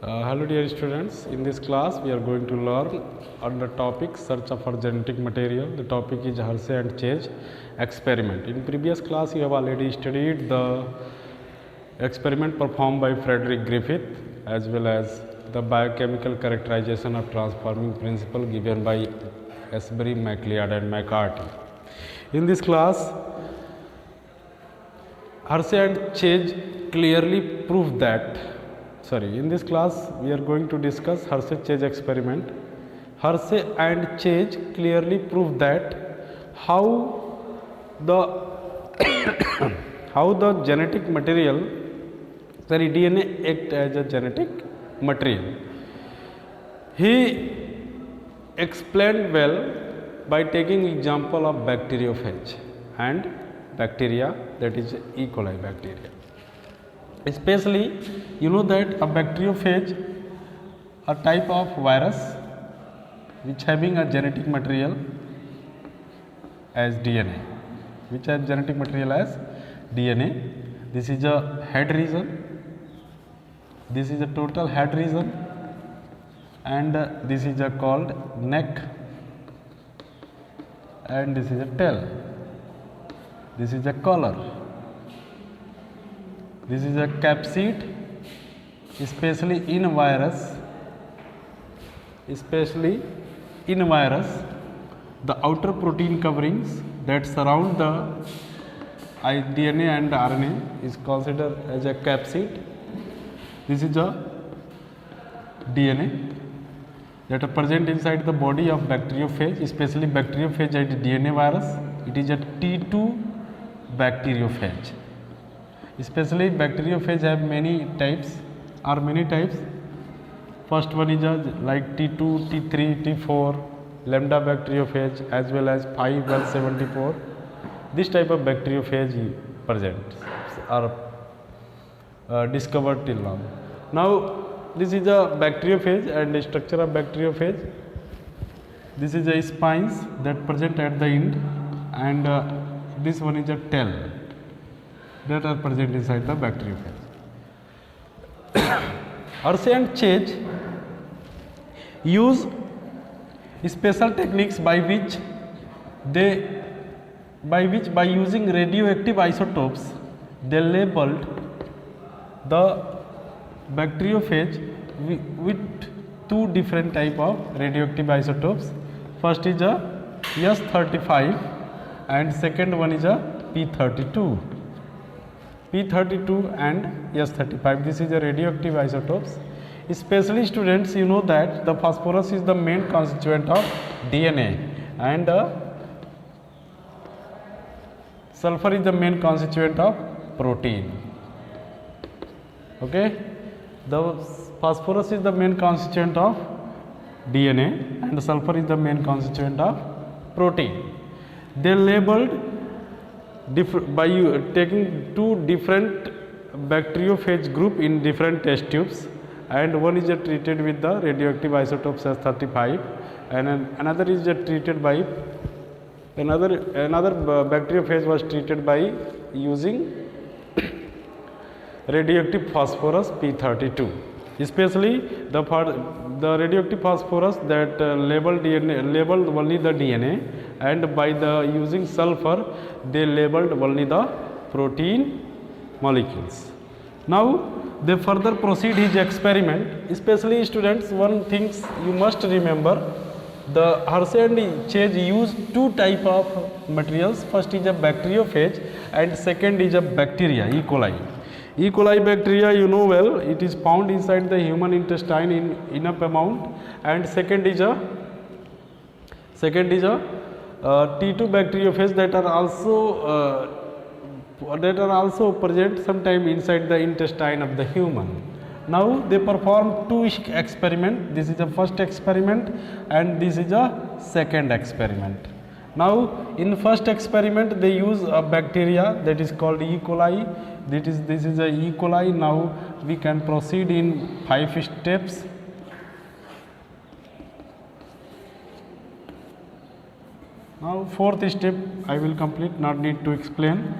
Hello dear students, in this class we are going to learn on the topic search for genetic material. The topic is Hershey and Chase experiment. In previous class you have already studied the experiment performed by Frederick Griffith as well as the biochemical characterization of transforming principle given by Esbury, MacLeod and McCarty. In this class Hershey and Chase clearly proved that in this class we are going to discuss Hershey-Chase experiment. Hershey and Chase clearly proved that how the how the genetic material, DNA act as a genetic material. He explained well by taking example of bacteriophage and bacteria, that is E. coli bacteria. Especially, you know that a bacteriophage, a type of virus which having a genetic material as DNA, which has genetic material as DNA. This is a head region, this is a total head region, and this is a called neck, and this is a tail. This is a collar. This is a capsid, especially in virus, the outer protein coverings that surround the DNA and RNA is considered as a capsid. This is a DNA that are present inside the body of bacteriophage, especially bacteriophage and DNA virus. It is a T2 bacteriophage. Especially bacteriophage have many types. First one is like T2, T3, T4, lambda bacteriophage as well as 5L74. This type of bacteriophage present are discovered till now. Now this is a bacteriophage and the structure of bacteriophage. This is a spines that present at the end, and this one is a tail that are present inside the bacteriophage. Hershey and Chase use special techniques by using radioactive isotopes they labeled the bacteriophage with two different type of radioactive isotopes. First is a S35 and second one is a P32. P32 and S35. This is a radioactive isotopes. Especially students, you know that the phosphorus is the main constituent of DNA and sulfur is the main constituent of protein. Okay, the phosphorus is the main constituent of DNA and the sulfur is the main constituent of protein. They labeled by taking two different bacteriophage group in different test tubes, and one is treated with the radioactive isotopes as 35 and another is treated by another bacteriophage was treated by using radioactive phosphorus P32. Especially the radioactive phosphorus that labeled only the DNA, and by the using sulfur they labeled only the protein molecules. Now they further proceed his experiment. Especially students, one things you must remember, the Hershey and Chase use two type of materials. First is a bacteriophage and second is a bacteria, E. coli. E. coli bacteria, you know well, it is found inside the human intestine in enough amount, and second is a T2 bacteriophage that are also present sometime inside the intestine of the human. Now they perform two experiments. This is the first experiment and this is a second experiment. Now in first experiment they use a bacteria that is called E. coli. This is a E. coli. Now we can proceed in 5 steps. Now fourth step I will complete, not need to explain.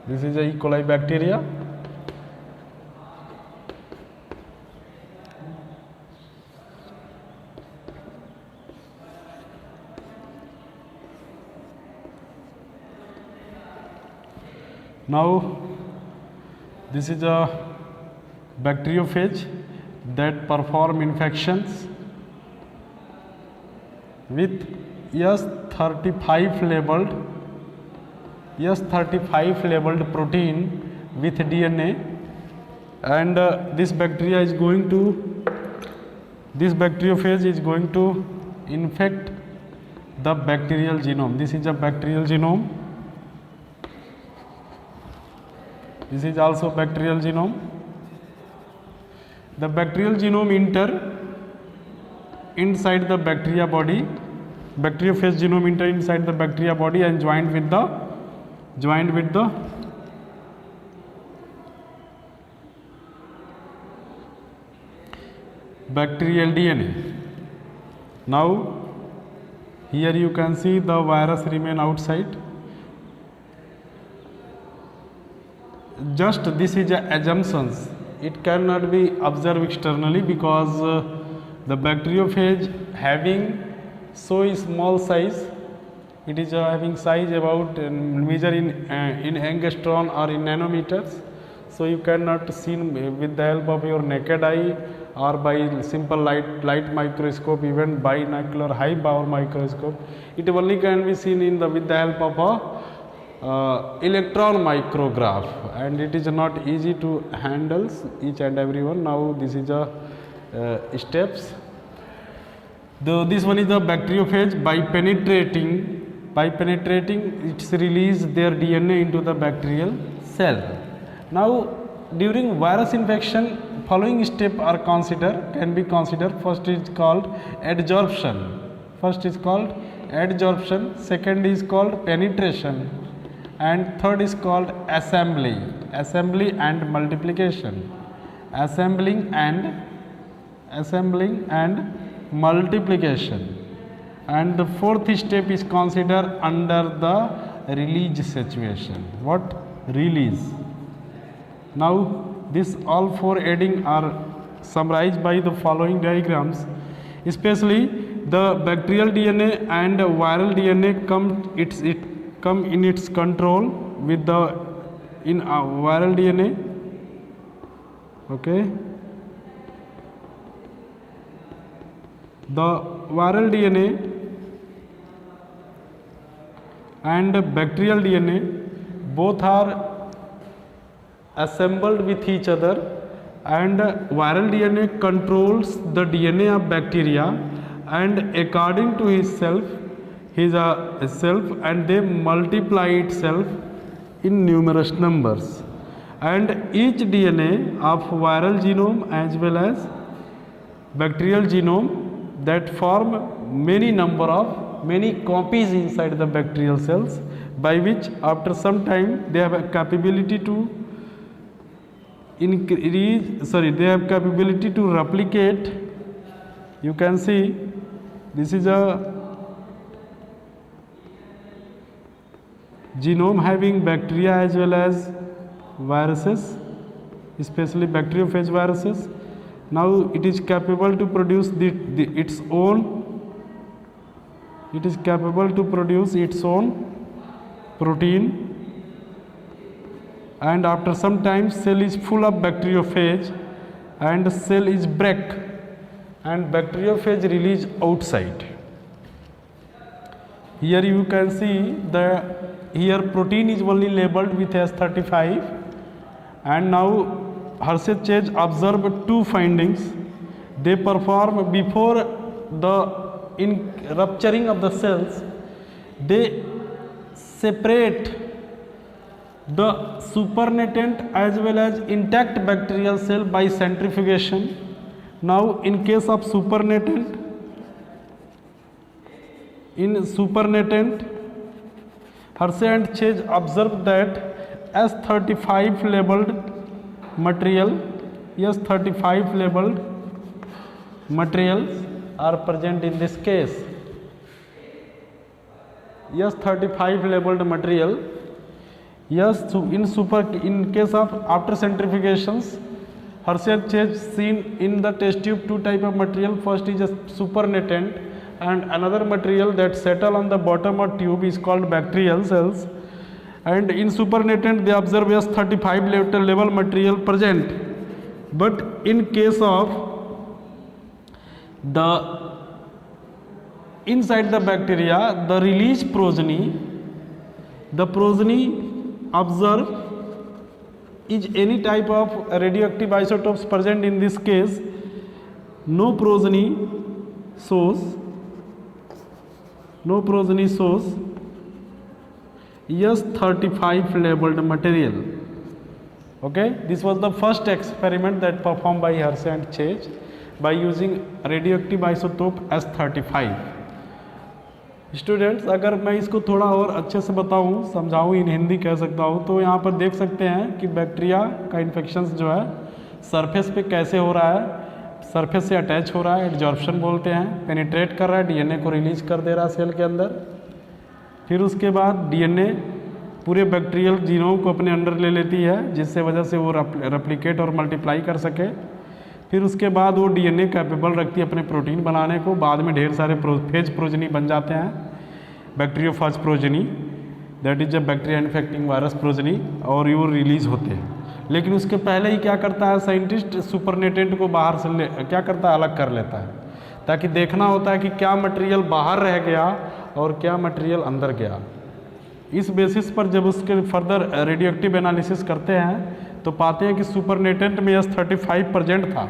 This is a E. coli bacteria. Now this is a bacteriophage that perform infections with S35 labeled protein with DNA, and this bacteriophage is going to infect the bacterial genome. This is a bacterial genome. This is also bacterial genome. The bacterial genome enter inside the bacteria body. Bacteriophage genome enter inside the bacteria body and joined with the bacterial DNA. Now here you can see the virus remain outside. Just this is a assumptions. It cannot be observed externally because the bacteriophage having so small size. It is having size about measure in angstrom or in nanometers. So you cannot see with the help of your naked eye or by simple light microscope, even binocular high power microscope. It only can be seen with the help of a electron micrograph, and it is not easy to handle each and every one. Now this is a steps. This one is the bacteriophage. By penetrating it's release their DNA into the bacterial cell. Now during virus infection, following step can be considered. First is called adsorption. Second is called penetration, and third is called assembly and multiplication. Assembling and multiplication. And the fourth step is considered under the release situation. What? Release. Now this all four heading are summarized by the following diagrams. Especially the bacterial DNA and viral DNA come in its control with the viral DNA. Okay. The viral DNA and bacterial DNA both are assembled with each other, and viral DNA controls the DNA of bacteria, and according to itself, and they multiply itself in numerous numbers. And each DNA of viral genome as well as bacterial genome that form many copies inside the bacterial cells, by which after some time they have a capability to replicate. You can see this is a genome having bacteria as well as viruses, especially bacteriophage viruses. Now it is capable to produce its own protein, and after some time cell is full of bacteriophage and cell is break and bacteriophage release outside. Here you can see here protein is only labeled with S35, and now Hershey-Chase observed two findings. They perform before the rupturing of the cells. They separate the supernatant as well as intact bacterial cell by centrifugation. Now in case of supernatant, Hershey and Chase observed that S35 labeled materials are present in this case. S35 labeled material Yes, so in case of after centrifugations, Hershey Chase seen in the test tube two type of material. First is a supernatant, and another material that settle on the bottom of tube is called bacterial cells. And in supernatant they observe as 35 level material present. But in case of the inside the bacteria, the release progeny, the progeny observe is any type of radioactive isotopes present. In this case, no progeny shows S35 labeled material. Okay, this was the first experiment that performed by Hershey and Chase by using radioactive isotope S35. Students, अगर मैं इसको थोड़ा और अच्छे से बताऊं, समझाऊं, इन हिंदी कह सकता हूं, तो यहाँ पर देख सकते हैं कि बैक्टीरिया का इन्फेक्शन जो है सरफेस पे कैसे हो रहा है, सरफेस से अटैच हो रहा है, एड्जॉर्प्शन बोलते हैं, पेनिट्रेट कर रहा है, डीएनए को रिलीज कर दे रहा है सेल के अंदर। फिर उसके बाद डीएनए पूरे बैक्टीरियल जीनोम को अपने अंदर ले लेती है, जिससे वजह से वो रेप्लिकेट और मल्टीप्लाई कर सके। फिर उसके बाद वो डीएनए कैपेबल रखती है अपने प्रोटीन बनाने को। बाद में ढेर सारे फेज प्रोजनी बन जाते हैं, bacteriophage progeny, that is a bacteria infecting virus progeny, और ये रिलीज होते हैं। लेकिन उसके पहले ही क्या करता है साइंटिस्ट, सुपरनेटेंट को बाहर से क्या करता है, अलग कर लेता है, ताकि देखना होता है कि क्या मटेरियल बाहर रह गया और क्या मटेरियल अंदर गया। इस बेसिस पर जब उसके फर्दर रेडियोएक्टिव एनालिसिस करते हैं तो पाते हैं कि सुपरनेटेंट में S35 प्रेजेंट था,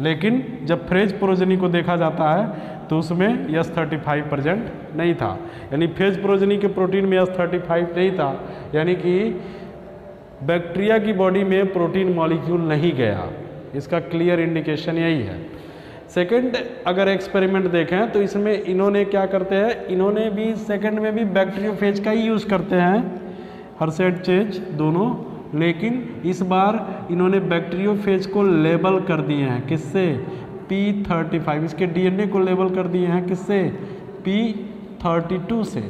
लेकिन जब फेज प्रोजनी को देखा जाता है तो उसमें S35 प्रेजेंट नहीं था। यानी फेज प्रोजनी के प्रोटीन में S35 नहीं था, यानी कि बैक्टीरिया की बॉडी में प्रोटीन मॉलिक्यूल नहीं गया। इसका क्लियर इंडिकेशन यही है। सेकंड, अगर एक्सपेरिमेंट देखें तो इसमें इन्होंने क्या करते हैं, इन्होंने भी सेकंड में भी बैक्टीरियोफेज का ही यूज़ करते हैं, हर्शे एंड चेज दोनों, लेकिन इस बार इन्होंने बैक्टीरियोफेज को लेबल कर दिए हैं। किससे? P35। इसके डीएनए को लेबल कर दिए हैं किससे? P32 से।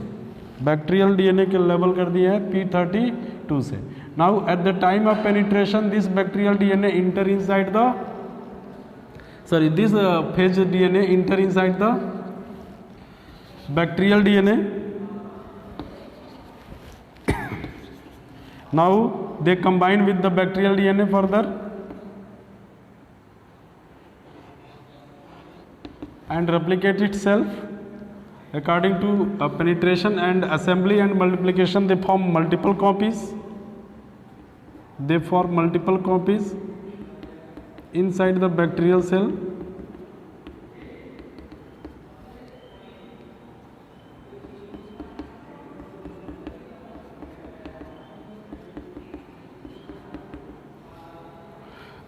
बैक्टीरियल डीएनए के लेबल कर दिए हैं P32 से। Now at the time of penetration this bacterial DNA inter inside the this phage DNA enter inside the bacterial DNA. Now they combine with the bacterial DNA further and replicate itself according to penetration and assembly and multiplication. They form multiple copies. Inside the bacterial cell.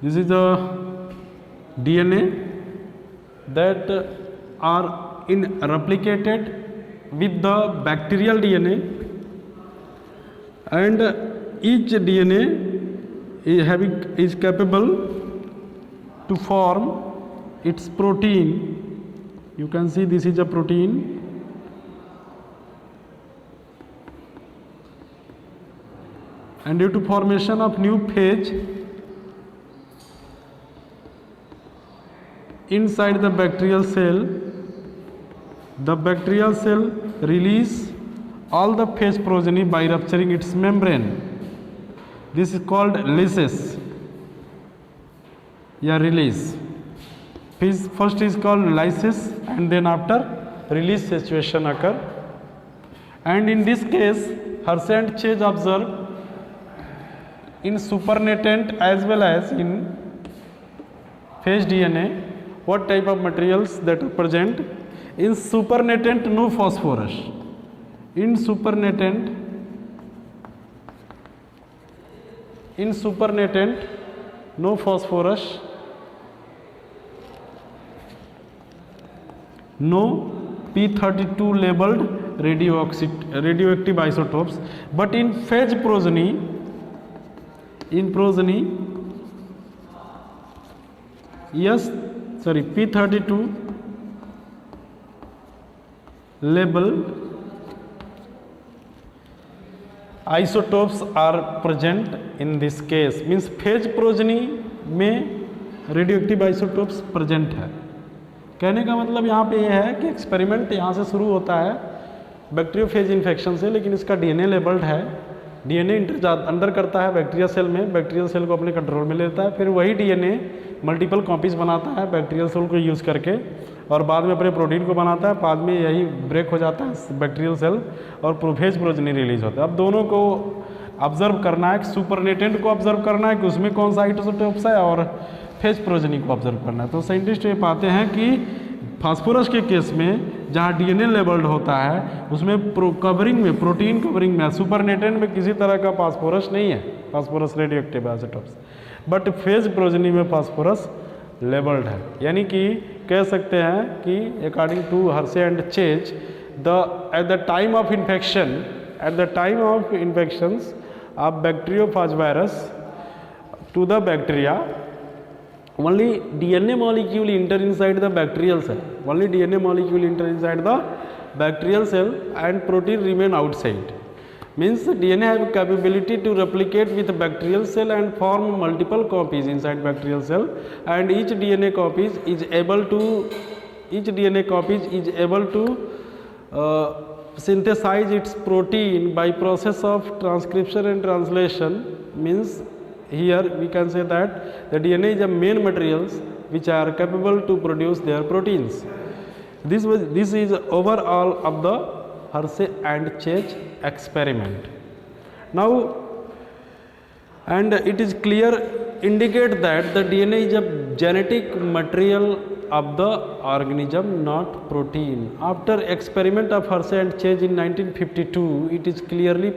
This is the DNA that are replicated with the bacterial DNA, and each DNA is capable to form its protein. You can see this is a protein, and due to formation of new phage inside the bacterial cell release all the phage progeny by rupturing its membrane. This is called lysis. Release. First is called lysis, and then after release situation occur. And in this case, Hershey and Chase observed in supernatant as well as in phage DNA what type of materials that are present. In supernatant, no phosphorus. In supernatant, no phosphorus, no P32 labeled radioactive isotopes. But in phage progeny, P32 label isotopes are present in this case, means phage progeny में radioactive isotopes present है। कहने का मतलब यहाँ पे ये है कि एक्सपेरिमेंट यहाँ से शुरू होता है बैक्टीरियोफेज इन्फेक्शन से, लेकिन इसका डीएनए लेबल्ड है, डीएनए अंडर करता है बैक्टीरिया सेल में, बैक्टीरियल सेल को अपने कंट्रोल में लेता है, फिर वही डीएनए मल्टीपल कॉपीज बनाता है बैक्टीरियल सेल को यूज़ करके, और बाद में अपने प्रोटीन को बनाता है, बाद में यही ब्रेक हो जाता है बैक्टीरियल सेल और प्रोफेज प्रोजनी रिलीज होता है। अब दोनों को ऑब्जर्व करना है, सुपरनेटेंट को ऑब्जर्व करना है कि उसमें कौन सा आइसोटोप्स है, और फेज प्रोजनी को ऑब्जर्व करना है। तो साइंटिस्ट ये पाते हैं कि फास्फोरस के केस में जहाँ डीएनए लेबल्ड होता है उसमें कवरिंग में, प्रोटीन कवरिंग में, सुपरनेटेंट में किसी तरह का फास्फोरस नहीं है, phosphorus radioactive isotopes, but phage progeny में फास्फोरस लेबल्ड है। यानी कि कह सकते हैं कि according to Hershey and Chase at the time of infections of bacteriophage virus to the bacteria, only DNA molecule enter inside the bacterial cell, only DNA molecule enter inside the bacterial cell and protein remain outside. Means DNA have capability to replicate with bacterial cell and form multiple copies inside bacterial cell, and each DNA copies is able to synthesize its protein by process of transcription and translation. Means here we can say that the DNA is the main materials which are capable to produce their proteins. This is overall of the Hershey and Chase experiment. Now, and it is clear indicate that the DNA is a genetic material of the organism, not protein. After experiment of Hershey and Chase in 1952, it is clearly